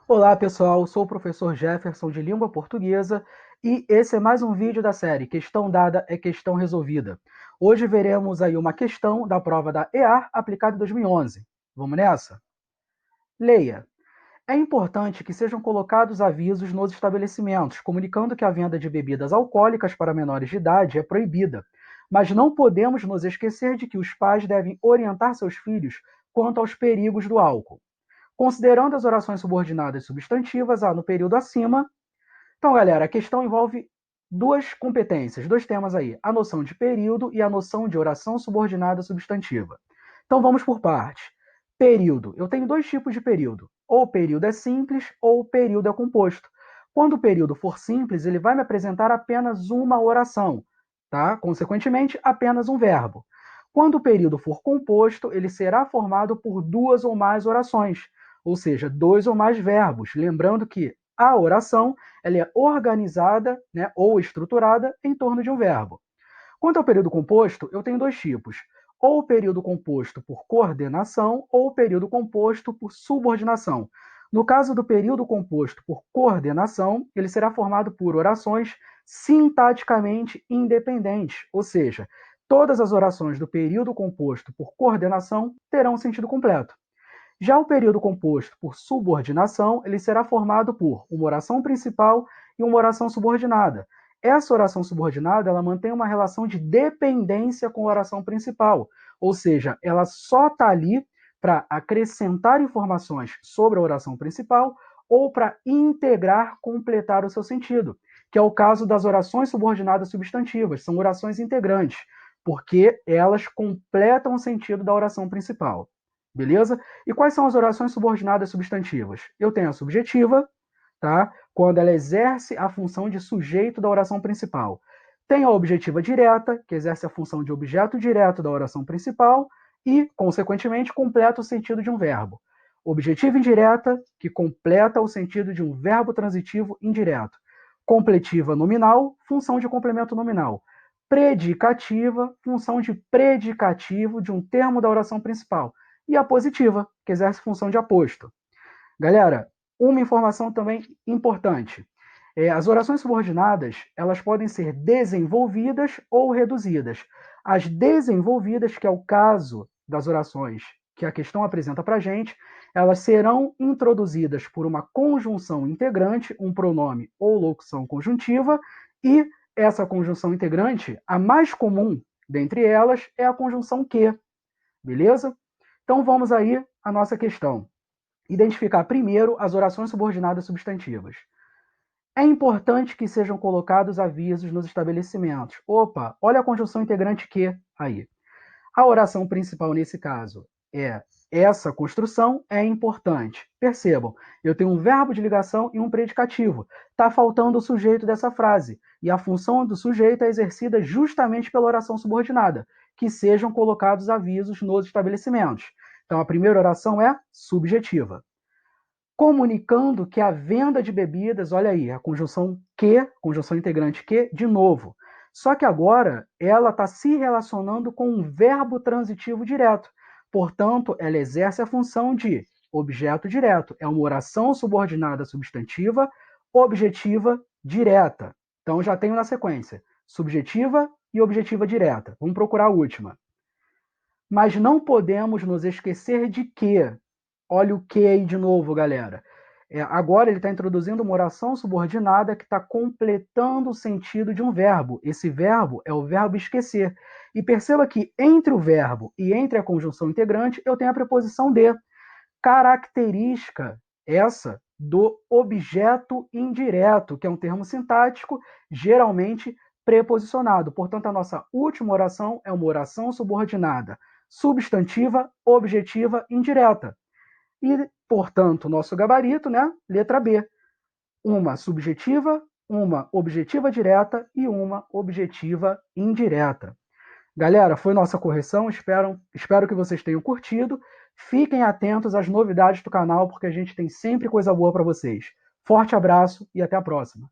Olá pessoal, sou o professor Jefferson de Língua Portuguesa e esse é mais um vídeo da série Questão Dada é Questão Resolvida. Hoje veremos aí uma questão da prova da EAR aplicada em 2011. Vamos nessa? Leia. É importante que sejam colocados avisos nos estabelecimentos, comunicando que a venda de bebidas alcoólicas para menores de idade é proibida. Mas não podemos nos esquecer de que os pais devem orientar seus filhos quanto aos perigos do álcool. Considerando as orações subordinadas substantivas no período acima. Então, galera, a questão envolve duas competências, dois temas aí, a noção de período e a noção de oração subordinada substantiva. Então, vamos por partes. Período. Eu tenho dois tipos de período. Ou o período é simples ou o período é composto. Quando o período for simples, ele vai me apresentar apenas uma oração, tá? Consequentemente, apenas um verbo. Quando o período for composto, ele será formado por duas ou mais orações, ou seja, dois ou mais verbos. Lembrando que a oração ela é organizada, né, ou estruturada em torno de um verbo. Quanto ao período composto, eu tenho dois tipos. Ou o período composto por coordenação ou o período composto por subordinação. No caso do período composto por coordenação, ele será formado por orações sintaticamente independentes, ou seja, todas as orações do período composto por coordenação terão sentido completo. Já o período composto por subordinação, ele será formado por uma oração principal e uma oração subordinada. Essa oração subordinada, ela mantém uma relação de dependência com a oração principal, ou seja, ela só está ali para acrescentar informações sobre a oração principal ou para integrar, completar o seu sentido, que é o caso das orações subordinadas substantivas, são orações integrantes, porque elas completam o sentido da oração principal. Beleza? E quais são as orações subordinadas substantivas? Eu tenho a subjetiva, tá? Quando ela exerce a função de sujeito da oração principal. Tenho a objetiva direta, que exerce a função de objeto direto da oração principal e, consequentemente, completa o sentido de um verbo. Objetiva indireta, que completa o sentido de um verbo transitivo indireto. Completiva nominal, função de complemento nominal. Predicativa, função de predicativo de um termo da oração principal. E a positiva, que exerce função de aposto. Galera, uma informação também importante. As orações subordinadas, elas podem ser desenvolvidas ou reduzidas. As desenvolvidas, que é o caso das orações que a questão apresenta para a gente, elas serão introduzidas por uma conjunção integrante, um pronome ou locução conjuntiva, e essa conjunção integrante, a mais comum dentre elas, é a conjunção que, beleza? Então vamos aí à nossa questão. Identificar primeiro as orações subordinadas substantivas. É importante que sejam colocados avisos nos estabelecimentos. Opa, olha a conjunção integrante que aí. A oração principal nesse caso é essa construção é importante. Percebam, eu tenho um verbo de ligação e um predicativo. Está faltando o sujeito dessa frase. E a função do sujeito é exercida justamente pela oração subordinada, que sejam colocados avisos nos estabelecimentos. Então, a primeira oração é subjetiva. Comunicando que a venda de bebidas, olha aí, a conjunção que, conjunção integrante que, de novo. Só que agora ela está se relacionando com um verbo transitivo direto. Portanto, ela exerce a função de objeto direto. É uma oração subordinada substantiva, objetiva direta. Então já tenho na sequência subjetiva e objetiva direta. Vamos procurar a última. Mas não podemos nos esquecer de que. Olha o que aí de novo, galera. Agora ele está introduzindo uma oração subordinada que está completando o sentido de um verbo. Esse verbo é o verbo esquecer. E perceba que entre o verbo e entre a conjunção integrante eu tenho a preposição de. Característica essa do objeto indireto, que é um termo sintático, geralmente preposicionado. Portanto, a nossa última oração é uma oração subordinada substantiva, objetiva, indireta. E, portanto, nosso gabarito, né? Letra B. Uma subjetiva, uma objetiva direta e uma objetiva indireta. Galera, foi nossa correção. Espero que vocês tenham curtido. Fiquem atentos às novidades do canal, porque a gente tem sempre coisa boa para vocês. Forte abraço e até a próxima.